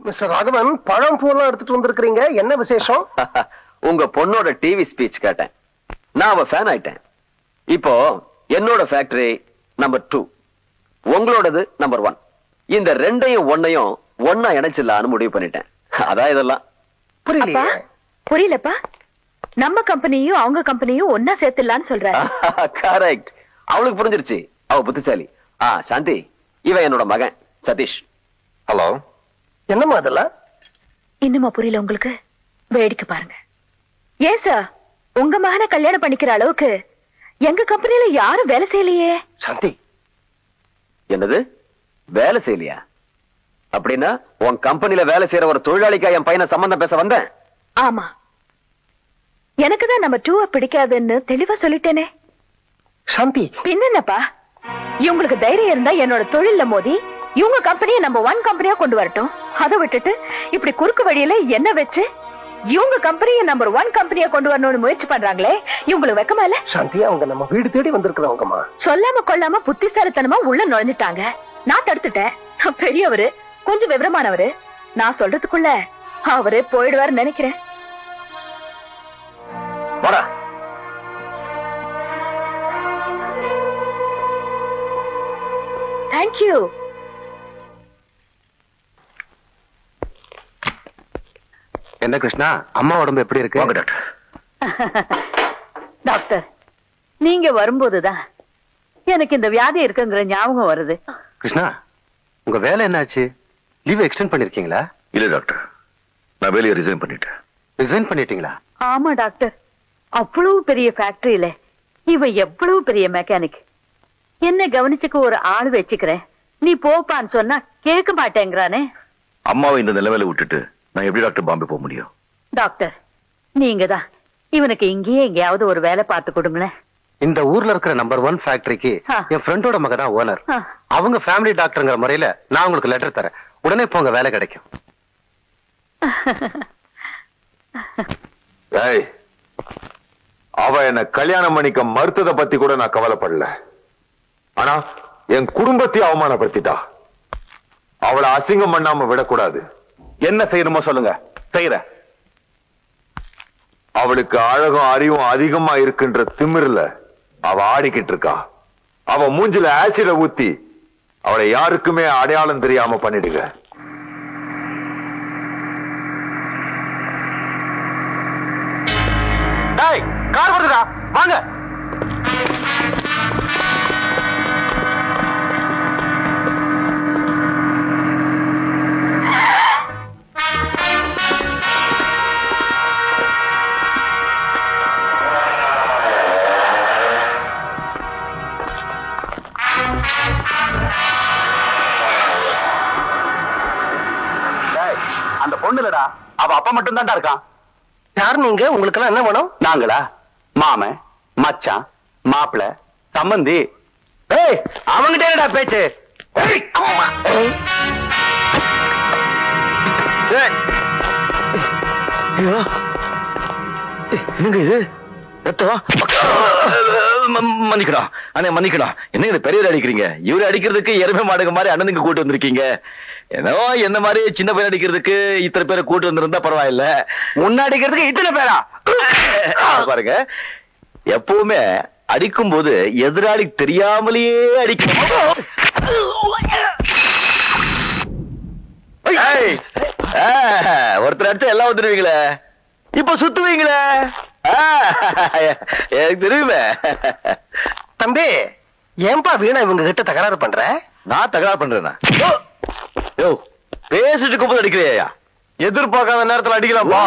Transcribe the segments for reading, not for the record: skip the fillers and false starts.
Mister Raghavan, பழம் பூலாம் எடுத்துட்டு வந்திருக்கீங்க, என்ன விசேஷம்? உங்க பொண்ணோட டிவி ஸ்பீச் கேட்டேன், நான் அவ ஃபேன் ஆயிட்டேன். இப்போ என்னோட ஃபேக்டரி நம்பர் 2, உங்களோடது நம்பர் 1. இந்த ரெண்டையும் ஒன்னையும் ஒன்னா இணைச்சிடலான்னு முடிவு பண்ணிட்டேன். அதான் இதெல்லாம். புரியலப்பா. நம்ம கம்பெனியும் அவங்க கம்பெனியும் ஒன்னா சேர்த்துடலான்னு சொல்ற. கரெக்ட். அவளுக்கு புரிஞ்சிருச்சு, அவ புத்திசாலி. சாந்தி, இவன் என்னோட மகன் சதீஷ். ஹலோ. என்னம்மா அதெல்லாம்? இன்னுமா புரியல உங்களுக்கு? வேடிக்கை பாருங்க. ஏன் சார், உங்க மகனை கல்யாணம் பண்ணிக்கிற அளவுக்கு எங்க கம்பெனில யாரும் வேலை செய்யலையே. சாந்தி, என்னது வேலை செய்யலையா? அப்படின்னா உன் கம்பெனில வேலை செய்யற ஒரு தொழிலாளிக்கா என் பையனை சம்பந்தம் பேச வந்தேன்? ஆமா, எனக்குதான் நம்ம 2 பிடிக்காதுன்னு தெளிவா சொல்லிட்டேனே. சாந்தி, பின்னப்பா, இவங்களுக்கு தைரியம் இருந்தா என்னோட தொழில மோதி இவங்க கம்பெனியை நம்ம 1 கம்பெனியா கொண்டு வரட்டும். அதை விட்டுட்டு இப்படி குறுக்கு வழியில என்ன வச்சு இவங்க கம்பெனியை நம்பர் 1 கம்பெனியா கொண்டு வரணும்னு முயற்சி பண்றாங்களே, இவங்களுக்கு வெக்கமா இல்ல? சாந்தி, அவங்க நம்ம வீடு தேடி வந்திருக்கிறவங்கம்மா. சொல்லாம கொள்ளாம புத்திசாலித்தனமா உள்ள நுழைஞ்சிட்டாங்க. நான் தடுத்துட்டேன். பெரியவரு, கொஞ்சம் விவரமானவரு. நான் சொல்றதுக்குள்ள அவரே போயிடுவாரு நினைக்கிறேன். தேங்க்யூ. என்ன கிருஷ்ணா, அம்மா உடம்பு எப்படி இருக்கு? டாக்டர். டாக்டர், நீங்க வரும்போதுதான் எனக்கு இந்த வியாதி இருக்குங்கிற ஞாபகம் வருது. கிருஷ்ணா, உங்க வேலை என்னாச்சு? லீவ் எக்ஸ்டெண்ட் பண்ணிருக்கீங்களா? இல்ல டாக்டர், நான் வேலையை ரிசைன் பண்ணிட்டேன். ரிசைன் பண்ணிட்டீங்களா? ஆமா டாக்டர், அவ்வளவு பெரிய ஃபேக்டரியில இவ எவ்வளவு பெரிய மெக்கானிக். என்ன கவனிச்சுக்க ஒரு ஆள் வச்சுக்கிறேன், நீ போப்பான்னு சொன்னா கேட்க மாட்டேங்கிறானே. அம்மாவை இந்த நிலைமையில விட்டுட்டு நான் எப்படி டாக்டர் பாம்பே போக முடியும்? டாக்டர், நீங்க தான் இவனுக்கு இங்கேயே எங்கேயாவது ஒரு வேலை பார்த்து கொடுங்களேன். இந்த ஊர்ல இருக்கிற நம்பர் 1 ஃபேக்டரிக்கு என் ஃப்ரெண்டோட மக தான் ஓனர். அவங்க ஃபேமிலி டாக்டர்ங்கிற முறையில நான் உங்களுக்கு லெட்டர் தரேன். உடனே போங்க, வேலை கிடைக்கும். அவ என்ன கல்யாணம் பண்ணிக்க மறுத்ததை பத்தி கூட நான் கவலைப்படல. ஆனா என் குடும்பத்தை அவமானப்படுத்திட்டா. அவளை அசிங்கம் பண்ணாம விடக்கூடாது. என்ன செய்யணுமோ சொல்லுங்க, செய்யற. அவளுக்கு அழகும் அறிவும் அதிகமா இருக்குன்ற திமிர்ல அவ ஆடிக்கிட்டு இருக்கா. அவ மூஞ்சில ஆசிட ஊத்தி அவளை யாருக்குமே அடையாளம் தெரியாம பண்ணிடுங்க. கார் வருதுடா, வாங்க. அந்த பொண்ணு இல்லடா, அவ அப்பா மட்டும் தான்டா இருக்கான். யார் நீங்க? உங்களுக்கு எல்லாம் என்ன வேணும்? நாங்களா? மாமன், மச்சான், மாப்பிள, சம்பந்தி. அவங்கிட்ட என்னடா பேச்சு? என்னங்க இது ரத்தம்? மன்னிக்கணும் அண்ணே, மன்னிக்கணும். என்னங்க பெரியவர் அடிக்கிறீங்க? இவரு அடிக்கிறதுக்கு எருமை மாடுங்க மாதிரி அண்ணனுக்கு கூட்டு வந்திருக்கீங்க. ஏதோ என்ன மாதிரி சின்ன பையன் அடிக்கிறதுக்கு இத்தனை பேரை கூட்டு வந்திருந்தா பரவாயில்ல. முன்ன அடிக்கிறதுக்கு இத்தனை பேரா? பாருங்க, எப்பவுமே அடிக்கும் போது எதிராளி தெரியாமலேயே அடிக்கணும். ஒருத்தர் அடிச்சா எல்லாம் வந்துருவீங்களே, இப்ப சுத்துவீங்களே. எனக்கு தெரியுமே. தம்பி, ஏன்பா வீணா இவங்க கிட்ட தகராறு பண்ற? நான் தகராறு பண்றேன்னா பேசிட்டு இருக்கும்போது அடிக்கிறியா? எதிர்பார்க்காத நேரத்தில் அடிக்கலாமா?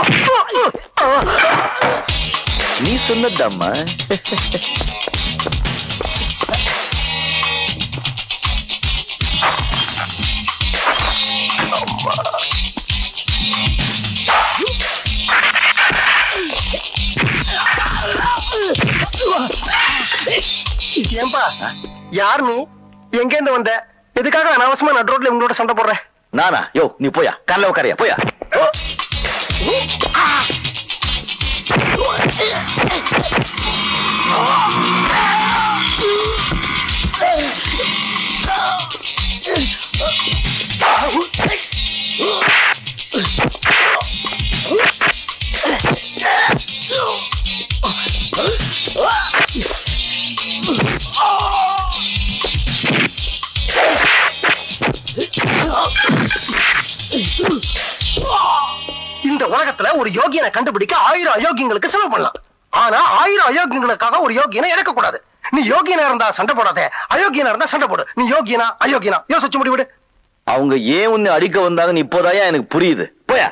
நீ சொன்னதம்மா. ஏன்பா, யார் நீ? எங்க இருந்து வந்த? எதுக்காக அனாவசியமா நடு ரோட்ல உங்களோட சண்டை போடுற? நானா? யோ, நீ போயா, காலைல உட்காரியா, போயா. இந்த உலகத்துல ஒரு யோகியனை கண்டுபிடிக்க 1000 அயோக்கியங்களுக்கு செலவு பண்ணலாம். ஆனா 1000 அயோக்கியங்களுக்காக ஒரு யோகியனை இழக்க கூடாது. நீ யோகியனா இருந்தா சண்டை போடாத, அயோக்கியனா இருந்தா சண்டை போடு. நீ யோகியனா அயோக்கியனா யோசிச்சு முடிவிடு. அவங்க ஏன் உன்னை அடிக்க வந்தாங்கன்னு இப்போதாயா எனக்கு புரியுது. போயா.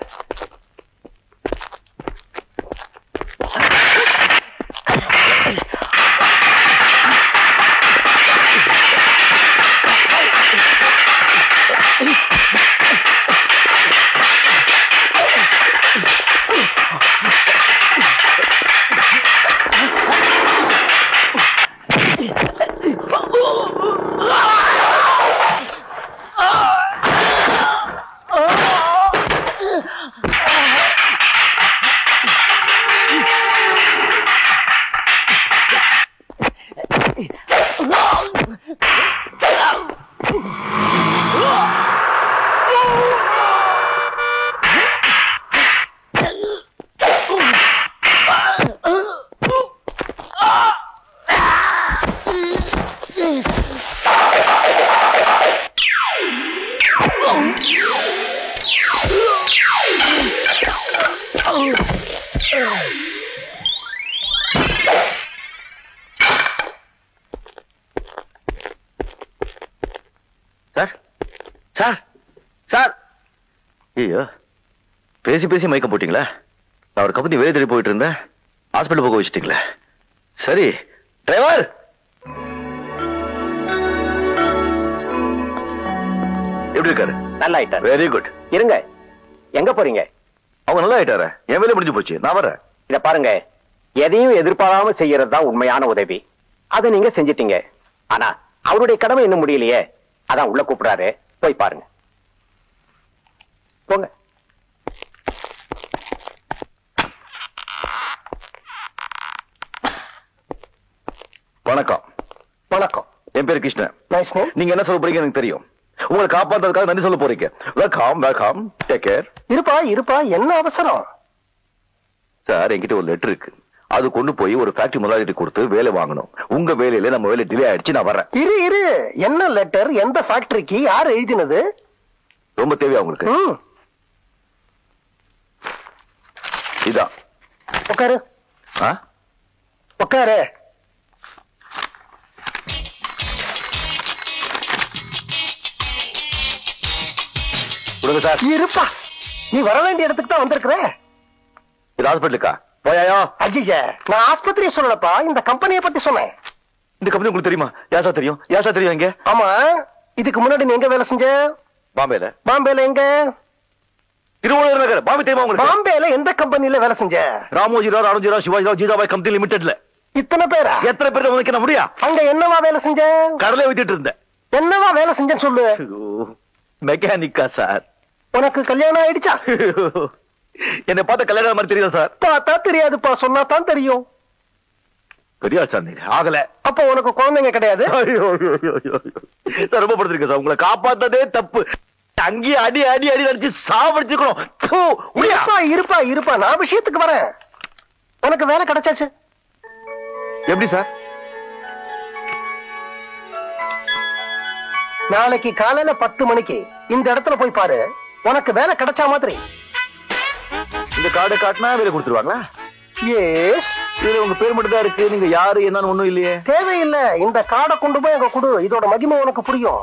சார் சார் சார், ஐயோ பேசி பேசி மயக்கம் போட்டீங்களா? நான் ஒரு கம்பெனி வேலை தேடி போயிட்டு இருந்தேன், ஹாஸ்பிட்டல் போக வச்சுட்டீங்களே. சரி டிரைவர். எப்படி இருக்காரு? நல்லா ஆயிட்டாரு. Very good. இருங்க, எங்க போறீங்க? அவங்க நல்லா ஆயிட்டாரு. என் வேலை முடிஞ்சு போச்சு, நான் வரேன். இத பாருங்க, எதையும் எதிர்பாராம செய்யறது தான் உண்மையான உதவி. அதை நீங்க செஞ்சிட்டீங்க. ஆனா அவருடைய கடமை இன்னும் முடியலையே, அதான் உள்ள கூப்பிடாரு. போய் பாருங்க. போங்க. வணக்கம். வணக்கம். என் பேரு கிருஷ்ணன். Nice name. நீங்க என்ன சொல்ல போறீங்க எனக்கு தெரியும். உங்களை காப்பாத்துறதுக்காக நன்றி சொல்ல போறீங்க. Welcome welcome, take care. இருப்பா இருப்பா, என்ன அவசரம்? சார், என்கிட்ட ஒரு லெட்டர் இருக்கு. அது கொண்டு போய் ஒரு ஃபேக்டரி முதலாளிகிட்ட கொடுத்து வேலை வாங்கணும். உங்க வேலையில நம்ம வேலை டிலே ஆயிடுச்சு, நான் வரேன். இரு இரு, என்ன லெட்டர்? எந்த ஃபேக்டரிக்கு? யார் எழுதினது? ரொம்ப தேவையா உங்களுக்கு? இதான். உட்காரு. ஆ? உட்காரு. கொடுங்க சார். இருப்பா, நீ வர வேண்டிய இடத்துக்கு தான் வந்திருக்கிற. இது ஹாஸ்பிட்டலுக்கா? போயாயோ? ஐயா, நான் ஆஸ்பத்திரியை சொல்லலப்பா, இந்த கம்பெனியை பத்தி சொன்னேன். இந்த கம்பெனி உங்களுக்கு தெரியுமா? யாசா தெரியும்? யாசா தெரியும்? எங்க? ஆமா, இதுக்கு முன்னாடி நீ எங்க வேலை செஞ்ச? பாம்பேல. பாம்பேல எங்க? திருவள்ளூர் நகர். பாம்பே தெரியுமா உங்களுக்கு? பாம்பேல எந்த கம்பெனில வேலை செஞ்ச? ராமோஜிராவ், அருண்ஜிராவ், சிவாஜிராவ், ஜீஜாபாய் கம்பெனி லிமிடெட்ல. இத்தனை பேரா? எத்தனை பேர் உங்களுக்கு என்ன முடியா? அங்க என்னவா வேலை செஞ்ச? கடலை விட்டுட்டு இருந்தேன். என்னவா வேலை செஞ்சேன்னு சொல்லு. மெக்கானிக்கா சார்? உனக்கு கல்யாணம் ஆயிடுச்சா? என்ன பார்த்தா கல்யாணம் மாதிரி தெரியுதா சார்? பார்த்தா தெரியாதுப்பா, சொன்னா தான் தெரியும். பெரியா சார், ஆகல. அப்ப உனக்கு குழந்தைங்க கிடையாது? சார், ரொம்ப படுத்திருக்கேன் சார். உங்களை காப்பாத்ததே தப்பு. அங்கேயே அடி அடி அடி அடிச்சு சாவடிச்சுக்கணும். இருப்பா இருப்பா இருப்பா, நான் விஷயத்துக்கு வரேன். உனக்கு வேலை கிடைச்சாச்சு. எப்படி சார்? நாளைக்கு காலையில 10 மணிக்கு இந்த இடத்துல போய் பாரு, உனக்கு வேலை கிடைச்சா மாதிரி. இந்த கார்டை காட்டினா வேலை கொடுத்துருவாங்களா? எஸ். இதுல உங்க பேர் மட்டும் தான் இருக்கு. நீங்க யாரு என்னன்னு ஒண்ணும் இல்லையே. தேவையில்லை, இந்த கார்டை கொண்டு போய் அங்க கொடு. இதோட மகிமை உனக்கு புரியும்.